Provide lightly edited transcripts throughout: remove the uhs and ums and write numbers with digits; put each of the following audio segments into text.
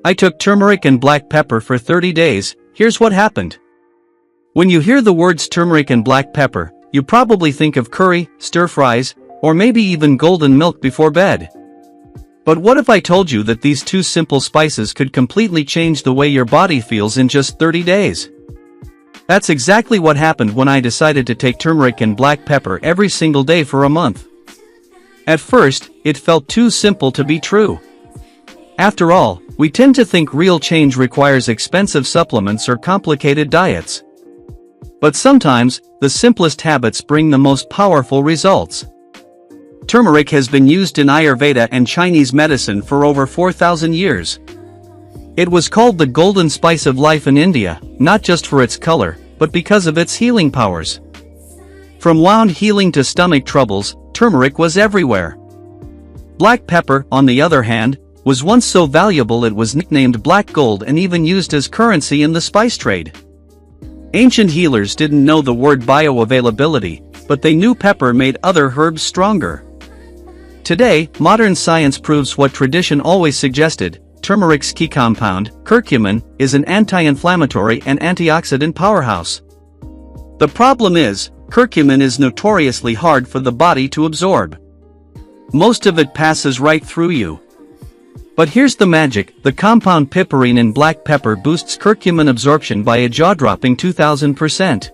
I took turmeric and black pepper for 30 days, here's what happened. When you hear the words turmeric and black pepper, you probably think of curry, stir-fries, or maybe even golden milk before bed. But what if I told you that these two simple spices could completely change the way your body feels in just 30 days? That's exactly what happened when I decided to take turmeric and black pepper every single day for a month. At first, it felt too simple to be true. After all, we tend to think real change requires expensive supplements or complicated diets. But sometimes, the simplest habits bring the most powerful results. Turmeric has been used in Ayurveda and Chinese medicine for over 4,000 years. It was called the golden spice of life in India, not just for its color, but because of its healing powers. From wound healing to stomach troubles, turmeric was everywhere. Black pepper, on the other hand, was once so valuable it was nicknamed black gold and even used as currency in the spice trade. Ancient healers didn't know the word bioavailability, but they knew pepper made other herbs stronger. Today, modern science proves what tradition always suggested: turmeric's key compound, curcumin, is an anti-inflammatory and antioxidant powerhouse. The problem is, curcumin is notoriously hard for the body to absorb. Most of it passes right through you. But here's the magic: the compound piperine in black pepper boosts curcumin absorption by a jaw-dropping 2000%.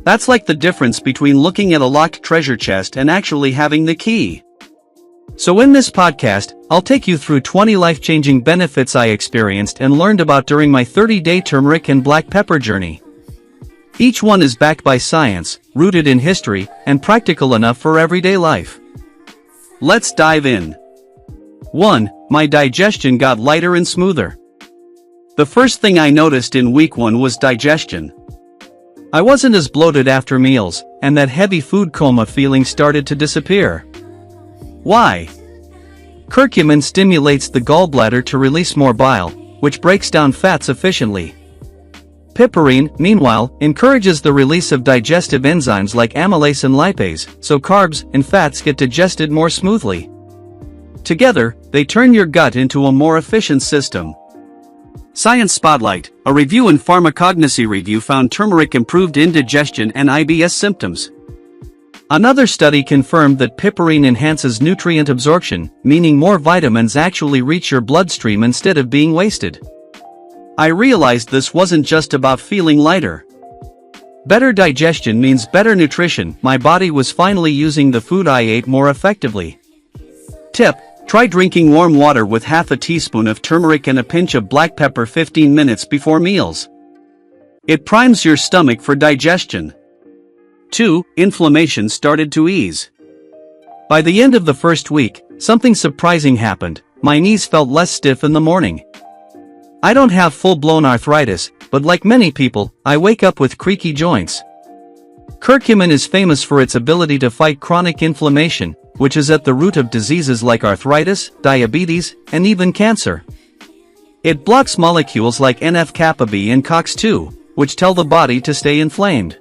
That's like the difference between looking at a locked treasure chest and actually having the key. So in this podcast, I'll take you through 20 life-changing benefits I experienced and learned about during my 30-day turmeric and black pepper journey. Each one is backed by science, rooted in history, and practical enough for everyday life. Let's dive in. 1. My digestion got lighter and smoother. The first thing I noticed in week 1 was digestion. I wasn't as bloated after meals, and that heavy food coma feeling started to disappear. Why? Curcumin stimulates the gallbladder to release more bile, which breaks down fats efficiently. Piperine, meanwhile, encourages the release of digestive enzymes like amylase and lipase, so carbs and fats get digested more smoothly. Together, they turn your gut into a more efficient system. Science Spotlight, a review in Pharmacognosy Review found turmeric improved indigestion and IBS symptoms. Another study confirmed that piperine enhances nutrient absorption, meaning more vitamins actually reach your bloodstream instead of being wasted. I realized this wasn't just about feeling lighter. Better digestion means better nutrition. My body was finally using the food I ate more effectively. Tip: try drinking warm water with half a teaspoon of turmeric and a pinch of black pepper 15 minutes before meals. It primes your stomach for digestion. 2. Inflammation started to ease. By the end of the first week, something surprising happened. My knees felt less stiff in the morning. I don't have full-blown arthritis, but like many people, I wake up with creaky joints. Curcumin is famous for its ability to fight chronic inflammation, which is at the root of diseases like arthritis, diabetes, and even cancer. It blocks molecules like NF-kappa B and COX-2, which tell the body to stay inflamed.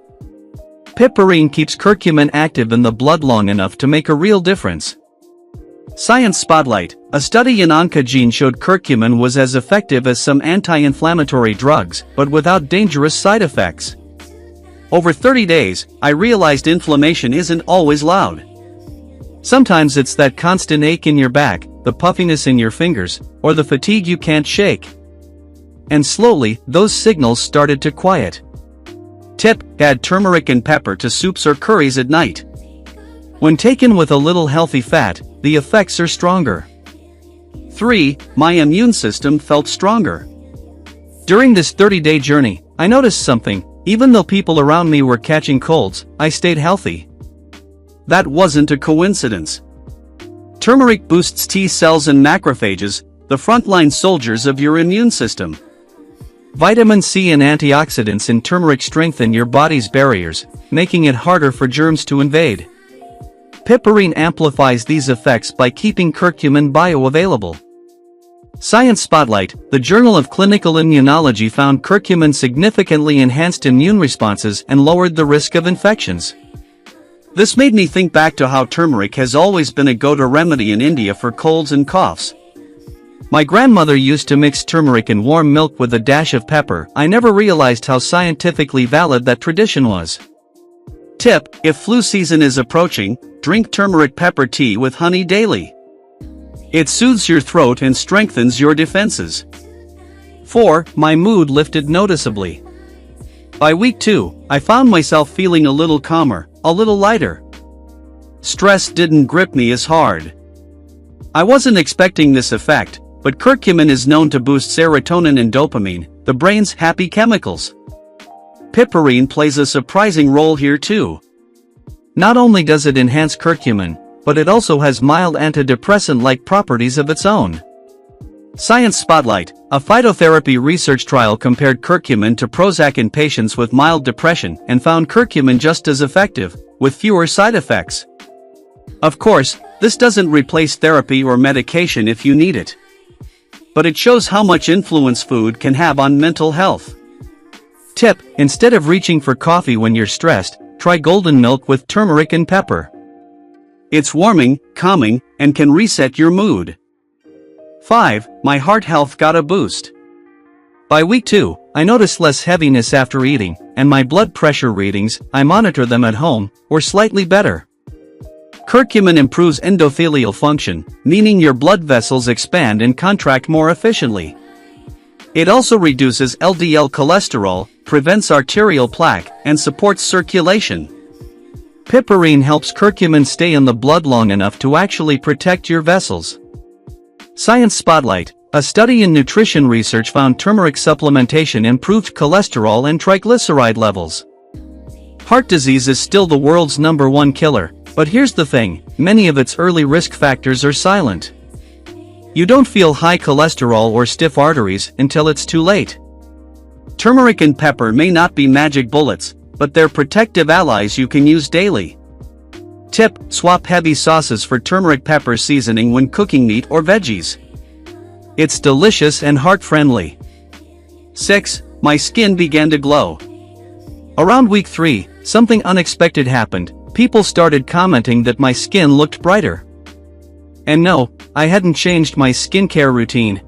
Piperine keeps curcumin active in the blood long enough to make a real difference. Science Spotlight, a study in oncogene showed curcumin was as effective as some anti-inflammatory drugs, but without dangerous side effects. Over 30 days, I realized inflammation isn't always loud. Sometimes it's that constant ache in your back, the puffiness in your fingers, or the fatigue you can't shake. And slowly, those signals started to quiet. Tip: add turmeric and pepper to soups or curries at night. When taken with a little healthy fat, the effects are stronger. 3. My immune system felt stronger. During this 30-day journey, I noticed something: even though people around me were catching colds, I stayed healthy. That wasn't a coincidence. Turmeric boosts T cells and macrophages, the frontline soldiers of your immune system. Vitamin C and antioxidants in turmeric strengthen your body's barriers, making it harder for germs to invade. Piperine amplifies these effects by keeping curcumin bioavailable. Science Spotlight, the Journal of Clinical Immunology found curcumin significantly enhanced immune responses and lowered the risk of infections. This made me think back to how turmeric has always been a go-to remedy in India for colds and coughs. My grandmother used to mix turmeric in warm milk with a dash of pepper. I never realized how scientifically valid that tradition was. Tip: if flu season is approaching, drink turmeric pepper tea with honey daily. It soothes your throat and strengthens your defenses. 4. My mood lifted noticeably. By week 2, I found myself feeling a little calmer, a little lighter. Stress didn't grip me as hard. I wasn't expecting this effect, but curcumin is known to boost serotonin and dopamine, the brain's happy chemicals. Piperine plays a surprising role here too. Not only does it enhance curcumin, but it also has mild antidepressant-like properties of its own. Science Spotlight: a phytotherapy research trial compared curcumin to Prozac in patients with mild depression and found curcumin just as effective, with fewer side effects. Of course, this doesn't replace therapy or medication if you need it. But it shows how much influence food can have on mental health. Tip: instead of reaching for coffee when you're stressed, try golden milk with turmeric and pepper. It's warming, calming, and can reset your mood. 5. My heart health got a boost. By week 2, I noticed less heaviness after eating, and my blood pressure readings, I monitor them at home, were slightly better. Curcumin improves endothelial function, meaning your blood vessels expand and contract more efficiently. It also reduces LDL cholesterol, prevents arterial plaque, and supports circulation. Piperine helps curcumin stay in the blood long enough to actually protect your vessels. Science Spotlight: a study in nutrition research found turmeric supplementation improved cholesterol and triglyceride levels. Heart disease is still the world's #1 killer, but here's the thing: many of its early risk factors are silent. You don't feel high cholesterol or stiff arteries until it's too late. Turmeric and pepper may not be magic bullets, but they're protective allies you can use daily. Tip: swap heavy sauces for turmeric pepper seasoning when cooking meat or veggies. It's delicious and heart-friendly. 6. My skin began to glow. Around week 3, something unexpected happened. People started commenting that my skin looked brighter. And no, I hadn't changed my skincare routine.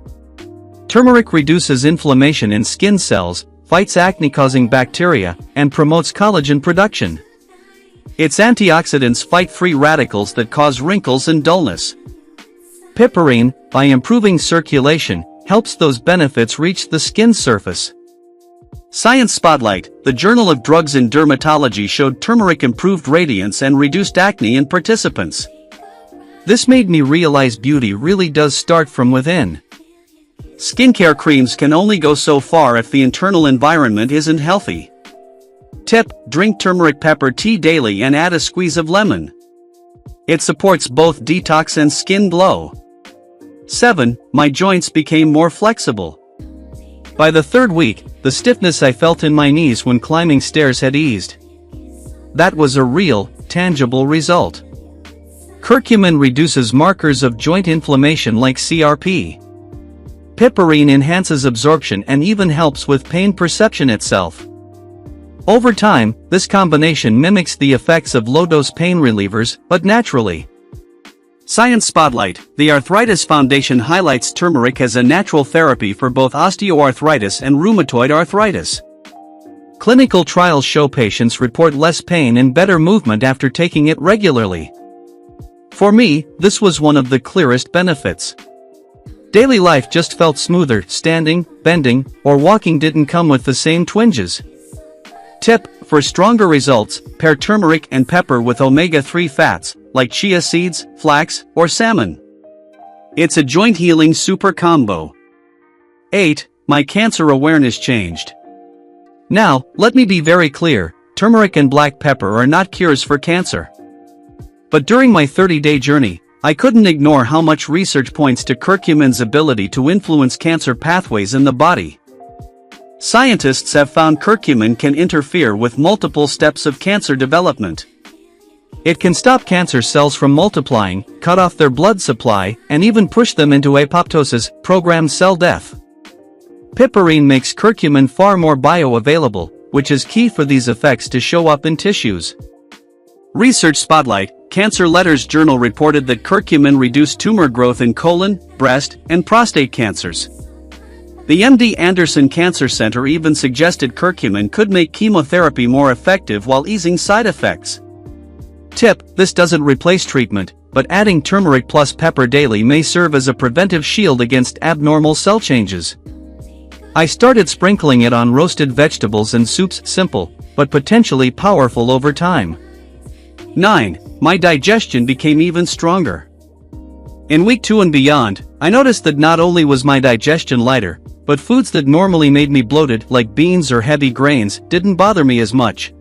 Turmeric reduces inflammation in skin cells, fights acne-causing bacteria, and promotes collagen production. Its antioxidants fight free radicals that cause wrinkles and dullness. Piperine, by improving circulation, helps those benefits reach the skin surface. Science Spotlight: the Journal of Drugs in Dermatology showed turmeric improved radiance and reduced acne in participants. This made me realize beauty really does start from within. Skincare creams can only go so far if the internal environment isn't healthy. Tip: drink turmeric pepper tea daily and add a squeeze of lemon. It supports both detox and skin glow. 7. My joints became more flexible. By the 3rd week, the stiffness I felt in my knees when climbing stairs had eased. That was a real, tangible result. Curcumin reduces markers of joint inflammation like CRP. Piperine enhances absorption and even helps with pain perception itself. Over time, this combination mimics the effects of low-dose pain relievers, but naturally. Science Spotlight: the Arthritis Foundation highlights turmeric as a natural therapy for both osteoarthritis and rheumatoid arthritis. Clinical trials show patients report less pain and better movement after taking it regularly. For me, this was one of the clearest benefits. Daily life just felt smoother. Standing, bending, or walking didn't come with the same twinges. Tip: for stronger results, pair turmeric and pepper with omega-3 fats, like chia seeds, flax, or salmon. It's a joint-healing super combo. 8. My cancer awareness changed. Now, let me be very clear: turmeric and black pepper are not cures for cancer. But during my 30-day journey, I couldn't ignore how much research points to curcumin's ability to influence cancer pathways in the body. Scientists have found curcumin can interfere with multiple steps of cancer development. It can stop cancer cells from multiplying, cut off their blood supply, and even push them into apoptosis, programmed cell death. Piperine makes curcumin far more bioavailable, which is key for these effects to show up in tissues. Research Spotlight: Cancer Letters Journal reported that curcumin reduced tumor growth in colon, breast, and prostate cancers. The MD Anderson Cancer Center even suggested curcumin could make chemotherapy more effective while easing side effects. Tip: this doesn't replace treatment, but adding turmeric plus pepper daily may serve as a preventive shield against abnormal cell changes. I started sprinkling it on roasted vegetables and soups, simple, but potentially powerful over time. 9. My digestion became even stronger. In week 2 and beyond, I noticed that not only was my digestion lighter, but foods that normally made me bloated, like beans or heavy grains, didn't bother me as much.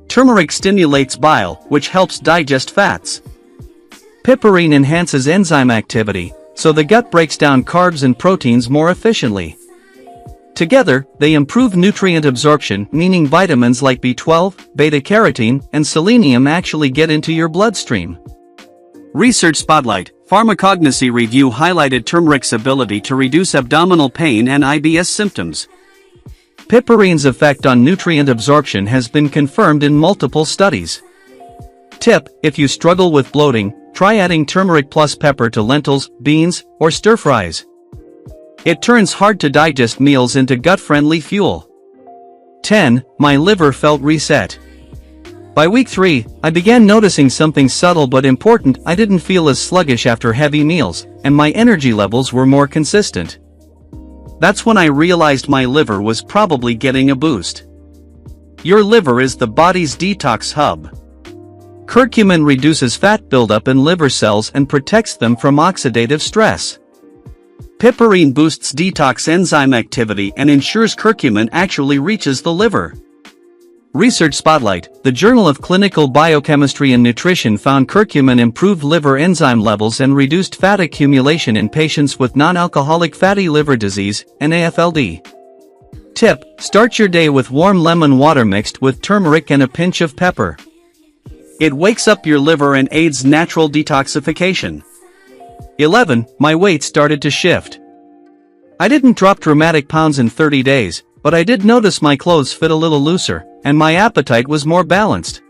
Turmeric stimulates bile, which helps digest fats. Piperine enhances enzyme activity, so the gut breaks down carbs and proteins more efficiently. Together, they improve nutrient absorption, meaning vitamins like B12, beta-carotene, and selenium actually get into your bloodstream. Research Spotlight: Pharmacognosy Review highlighted turmeric's ability to reduce abdominal pain and IBS symptoms. Piperine's effect on nutrient absorption has been confirmed in multiple studies. Tip: if you struggle with bloating, try adding turmeric plus pepper to lentils, beans, or stir-fries. It turns hard-to-digest meals into gut-friendly fuel. 10. My liver felt reset. By week 3, I began noticing something subtle but important. I didn't feel as sluggish after heavy meals, and my energy levels were more consistent. That's when I realized my liver was probably getting a boost. Your liver is the body's detox hub. Curcumin reduces fat buildup in liver cells and protects them from oxidative stress. Piperine boosts detox enzyme activity and ensures curcumin actually reaches the liver. Research Spotlight: the Journal of Clinical Biochemistry and Nutrition found curcumin improved liver enzyme levels and reduced fat accumulation in patients with non-alcoholic fatty liver disease, NAFLD. Tip: start your day with warm lemon water mixed with turmeric and a pinch of pepper. It wakes up your liver and aids natural detoxification. 11. My weight started to shift. I didn't drop dramatic pounds in 30 days, but I did notice my clothes fit a little looser, and my appetite was more balanced.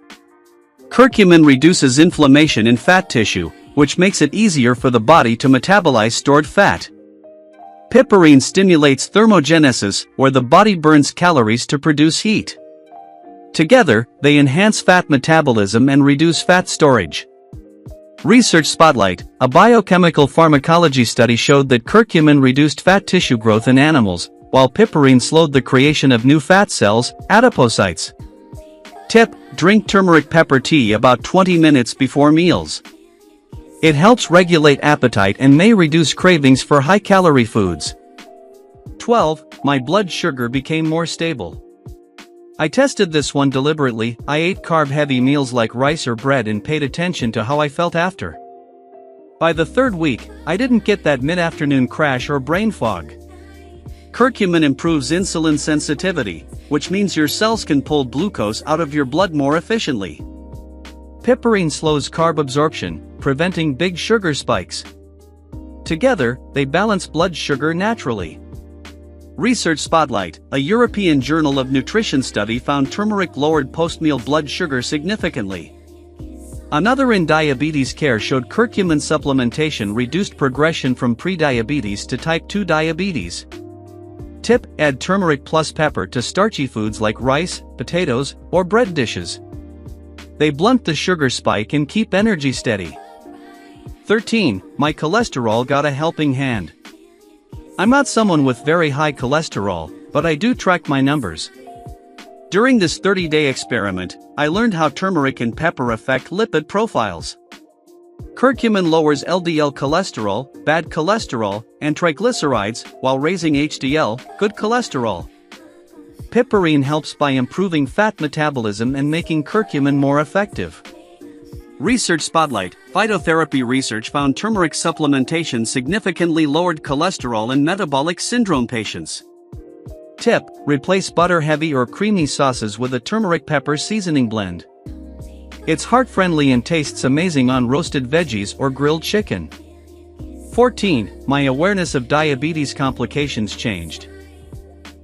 Curcumin reduces inflammation in fat tissue, which makes it easier for the body to metabolize stored fat. Piperine stimulates thermogenesis, where the body burns calories to produce heat. Together, they enhance fat metabolism and reduce fat storage. Research Spotlight: a biochemical pharmacology study showed that curcumin reduced fat tissue growth in animals, while piperine slowed the creation of new fat cells, adipocytes. Tip: drink turmeric pepper tea about 20 minutes before meals. It helps regulate appetite and may reduce cravings for high-calorie foods. 12. My blood sugar became more stable. I tested this one deliberately. I ate carb-heavy meals like rice or bread and paid attention to how I felt after. By the 3rd week, I didn't get that mid-afternoon crash or brain fog. Curcumin improves insulin sensitivity, which means your cells can pull glucose out of your blood more efficiently. Piperine slows carb absorption, preventing big sugar spikes. Together, they balance blood sugar naturally. Research Spotlight: a European Journal of Nutrition study found turmeric lowered post-meal blood sugar significantly. Another in diabetes care showed curcumin supplementation reduced progression from pre-diabetes to type 2 diabetes. Tip: add turmeric plus pepper to starchy foods like rice, potatoes, or bread dishes. They blunt the sugar spike and keep energy steady. 13. My cholesterol got a helping hand. I'm not someone with very high cholesterol, but I do track my numbers. During this 30-day experiment, I learned how turmeric and pepper affect lipid profiles. Curcumin lowers LDL cholesterol, bad cholesterol, and triglycerides, while raising HDL, good cholesterol. Piperine helps by improving fat metabolism and making curcumin more effective. Research Spotlight: phytotherapy research found turmeric supplementation significantly lowered cholesterol in metabolic syndrome patients. Tip: replace butter-heavy or creamy sauces with a turmeric pepper seasoning blend. It's heart-friendly and tastes amazing on roasted veggies or grilled chicken. 14. My awareness of diabetes complications changed.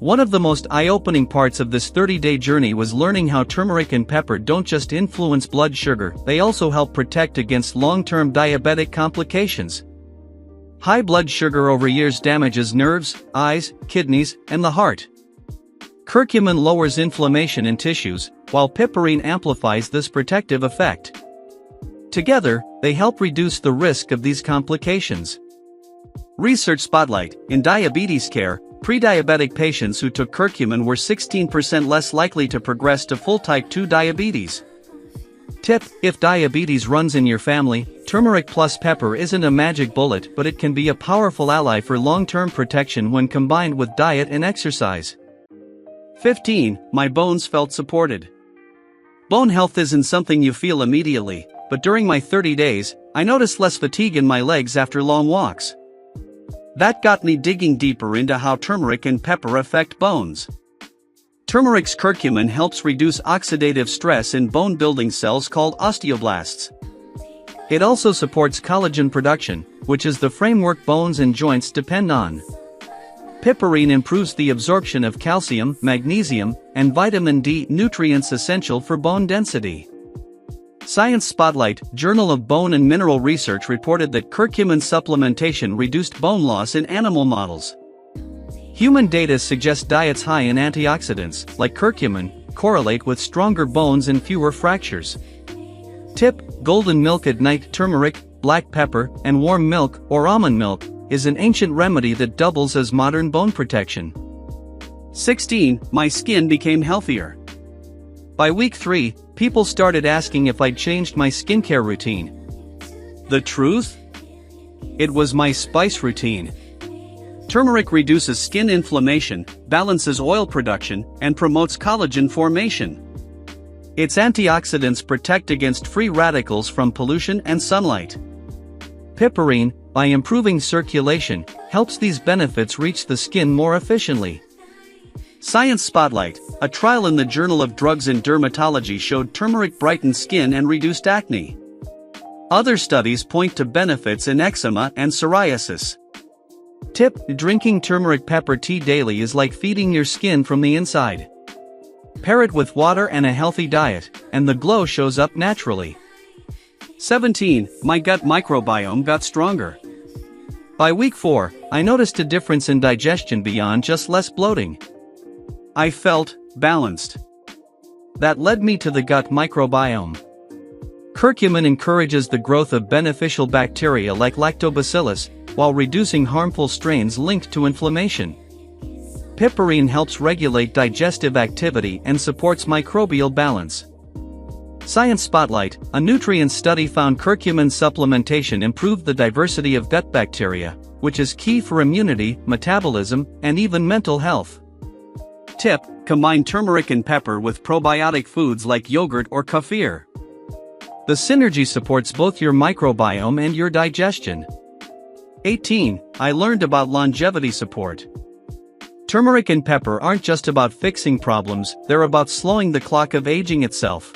One of the most eye-opening parts of this 30-day journey was learning how turmeric and pepper don't just influence blood sugar, they also help protect against long-term diabetic complications. High blood sugar over years damages nerves, eyes, kidneys, and the heart. Curcumin lowers inflammation in tissues, while piperine amplifies this protective effect. Together, they help reduce the risk of these complications. Research spotlight: in diabetes care, pre-diabetic patients who took curcumin were 16% less likely to progress to full type 2 diabetes. Tip: if diabetes runs in your family, turmeric plus pepper isn't a magic bullet, but it can be a powerful ally for long-term protection when combined with diet and exercise. 15. My bones felt supported. Bone health isn't something you feel immediately, but during my 30 days, I noticed less fatigue in my legs after long walks. That got me digging deeper into how turmeric and pepper affect bones. Turmeric's curcumin helps reduce oxidative stress in bone-building cells called osteoblasts. It also supports collagen production, which is the framework bones and joints depend on. Piperine improves the absorption of calcium, magnesium, and vitamin D, nutrients essential for bone density. Science Spotlight: Journal of Bone and Mineral Research reported that curcumin supplementation reduced bone loss in animal models. Human data suggests diets high in antioxidants, like curcumin, correlate with stronger bones and fewer fractures. Tip: golden milk at night. Turmeric, black pepper, and warm milk, or almond milk, is an ancient remedy that doubles as modern bone protection. 16. My skin became healthier. By week 3, people started asking if I'd changed my skincare routine. The truth? It was my spice routine. Turmeric reduces skin inflammation, balances oil production, and promotes collagen formation. Its antioxidants protect against free radicals from pollution and sunlight. Piperine, by improving circulation, helps these benefits reach the skin more efficiently. Science Spotlight: a trial in the Journal of Drugs in Dermatology showed turmeric brightened skin and reduced acne. Other studies point to benefits in eczema and psoriasis. Tip: drinking turmeric pepper tea daily is like feeding your skin from the inside. Pair it with water and a healthy diet, and the glow shows up naturally. 17. My gut microbiome got stronger. By week 4, I noticed a difference in digestion beyond just less bloating. I felt balanced. That led me to the gut microbiome. Curcumin encourages the growth of beneficial bacteria like lactobacillus, while reducing harmful strains linked to inflammation. Piperine helps regulate digestive activity and supports microbial balance. Science Spotlight: a nutrient study found curcumin supplementation improved the diversity of gut bacteria, which is key for immunity, metabolism, and even mental health. Tip: combine turmeric and pepper with probiotic foods like yogurt or kefir. The synergy supports both your microbiome and your digestion. 18. I learned about longevity support. Turmeric and pepper aren't just about fixing problems, they're about slowing the clock of aging itself.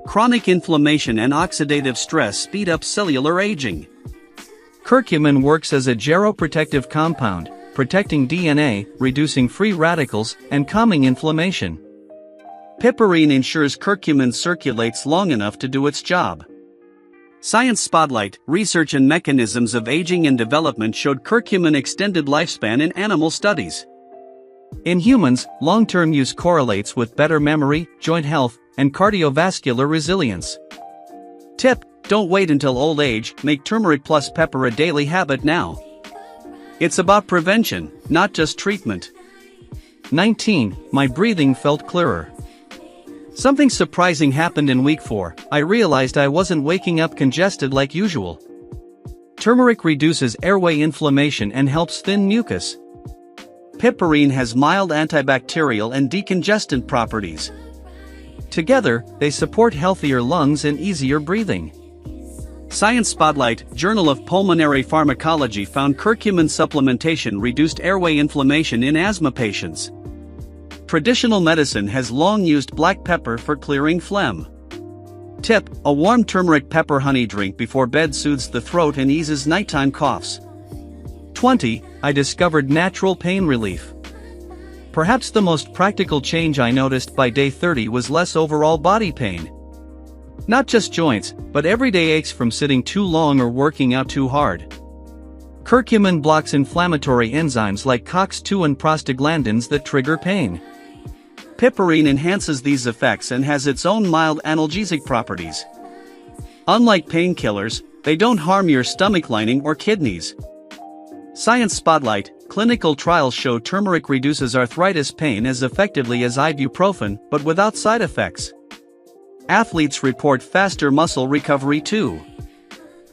Chronic inflammation and oxidative stress speed up cellular aging. Curcumin works as a geroprotective compound, protecting DNA, reducing free radicals, and calming inflammation. Piperine ensures curcumin circulates long enough to do its job. Science Spotlight: research and mechanisms of aging and development showed curcumin extended lifespan in animal studies. In humans, long-term use correlates with better memory, joint health, and cardiovascular resilience. Tip: don't wait until old age, make turmeric plus pepper a daily habit now. It's about prevention, not just treatment. 19. My breathing felt clearer. Something surprising happened in week 4. I realized I wasn't waking up congested like usual. Turmeric reduces airway inflammation and helps thin mucus. Piperine has mild antibacterial and decongestant properties. Together, they support healthier lungs and easier breathing. Science Spotlight: Journal of Pulmonary Pharmacology found curcumin supplementation reduced airway inflammation in asthma patients. Traditional medicine has long used black pepper for clearing phlegm. Tip: a warm turmeric pepper honey drink before bed soothes the throat and eases nighttime coughs. 20. I discovered natural pain relief. Perhaps the most practical change I noticed by day 30 was less overall body pain. Not just joints, but everyday aches from sitting too long or working out too hard. Curcumin blocks inflammatory enzymes like COX-2 and prostaglandins that trigger pain. Piperine enhances these effects and has its own mild analgesic properties. Unlike painkillers, they don't harm your stomach lining or kidneys. Science Spotlight: clinical trials show turmeric reduces arthritis pain as effectively as ibuprofen, but without side effects. Athletes report faster muscle recovery too.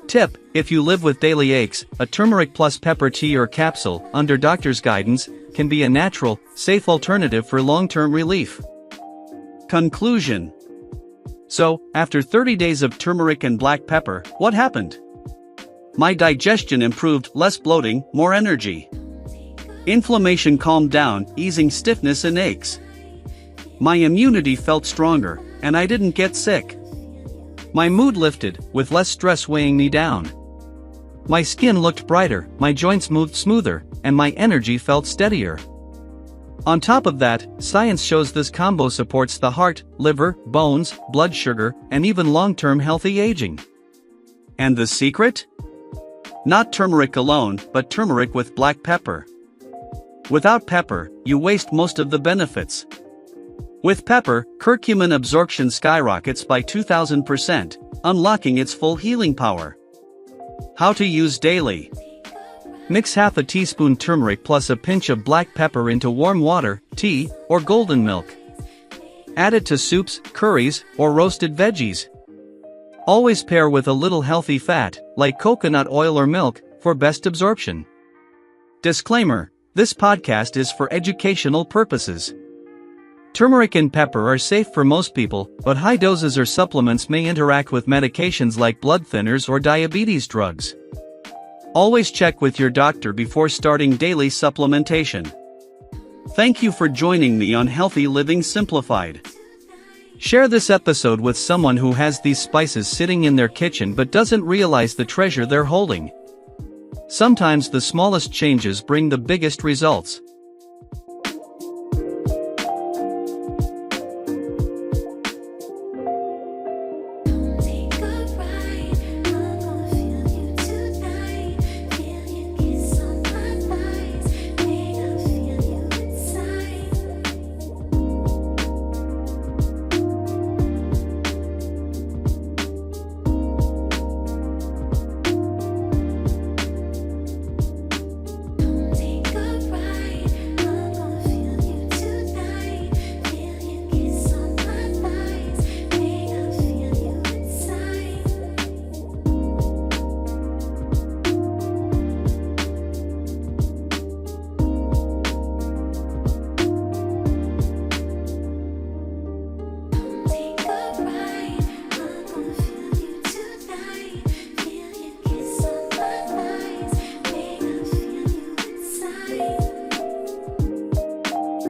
Tip: if you live with daily aches, a turmeric plus pepper tea or capsule, under doctor's guidance, can be a natural, safe alternative for long-term relief. Conclusion. So, after 30 days of turmeric and black pepper, what happened? My digestion improved, less bloating, more energy. Inflammation calmed down, easing stiffness and aches. My immunity felt stronger, and I didn't get sick. My mood lifted, with less stress weighing me down. My skin looked brighter, my joints moved smoother, and my energy felt steadier. On top of that, science shows this combo supports the heart, liver, bones, blood sugar, and even long-term healthy aging. And the secret? Not turmeric alone, but turmeric with black pepper. Without pepper, you waste most of the benefits. With pepper, curcumin absorption skyrockets by 2000%, unlocking its full healing power. How to use daily. Mix half a teaspoon turmeric plus a pinch of black pepper into warm water, tea, or golden milk. Add it to soups, curries, or roasted veggies. Always pair with a little healthy fat, like coconut oil or milk, for best absorption. Disclaimer: this podcast is for educational purposes. Turmeric and pepper are safe for most people, but high doses or supplements may interact with medications like blood thinners or diabetes drugs. Always check with your doctor before starting daily supplementation. Thank you for joining me on Healthy Living Simplified. Share this episode with someone who has these spices sitting in their kitchen but doesn't realize the treasure they're holding. Sometimes the smallest changes bring the biggest results.